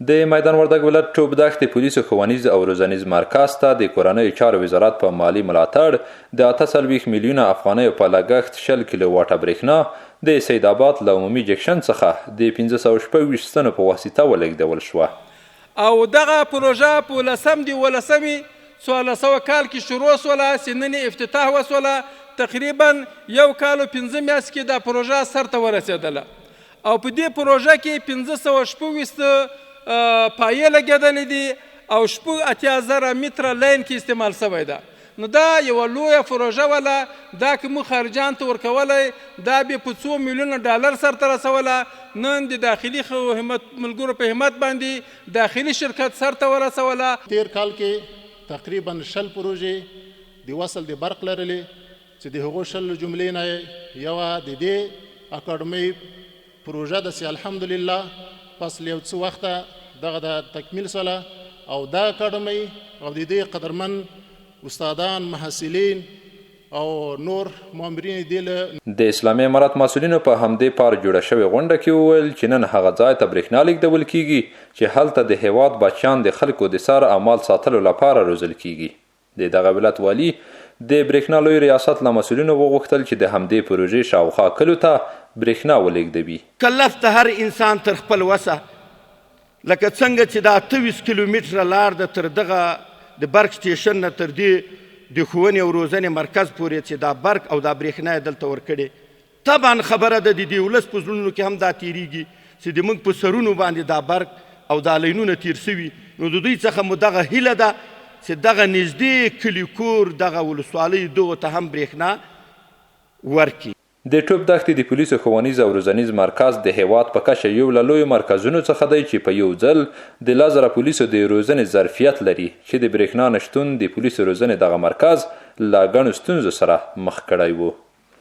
د میدان وردګ ولایت ټوپ دښتې پولیسو ښوونیز او روزنیز مرکز ته د کورنیو چارو وزارت په مالي ملاتړ د 48 میلیونه افغانیو په لګښت 10 کیلو واټه برېښنا د سید آباد له عمومي جکشن څخه د 1526 تنو په واسطه ولېږدول شوه. او دغه پروژه په 1400 کال کې شروع سوله چې نن افتتاح وسوله. تقریبا 1 کال او 15 میاشتې کې دا پروژه سرته ورسېدله او په دې پروژه کې 1526 پایې لګېدلې دي او 80,000 متره لاین کې استعمال شوی ده. نو دا یوه لویه پروژه وله. دا که موږ خارجان ته ورکولی دا بیا په 2 میلیونه ډالر سرته رسوله. نن د داخلي ملګرو په همت باندې داخلي شرکت سرته ورسوله. تیر کال کې تقریبا 10 پروژې د وصل د برق لرلې چې د هغو 10 جملې نه یوه د دې اکاډمۍ پروژه ده چې الحمدلله پس له یو څه وخته دغه د تکمیل سره او دا اکاډمۍ او د دې قدرمن استادان محصلین او نور مامورین د اسلامي امارات مسؤلینو په همدې پار جوړه شوې غونډه کې وویل چې نن هغه ځای ته برېښنا لیږدول کیږي چې هلته د هیواد بچیان د خلکو د سر امال ساتلو لپاره روزل کیږي. د دغه ولایت والي د برېښنا لوی ریاست له مسؤلینو وغوښتل چې د همدې پروژې شاوخوا کلو ته برېښنا ولېږدوي. کلف ته هر انسان تر خپل وسه لکه څنګه چې دا 28 کیلومتره لار ده تر دغه د برق سټیشن نه تر دې د ښوونې او روزنې مرکز پورې چې دا برق او دا برېښنا یې دلته ورکړې. طبعا خبره ده د دې ولس په زړونو کې هم دا تېرېږي چې د موږ په سرونو باندې دا برق او دا لینونه تېر سوي. نو د دوی څخه مو دغه هیله ده چې دغه نږدې کلي کور دغه ولسوالۍ دغو ته هم برېښنا ورکړي. د ټوپ دښتې د پولیسو ښوونیز او روزنیز مرکز د هیواد په کچه یو له لویو مرکزونو څخه دی چې په یو ځل د 1000 پولیسو د روزنې ظرفیت لري چې د برېښنا نشتون د پولیسو روزنې دغه مرکز له ګڼو ستونزو سره مخ کړی و.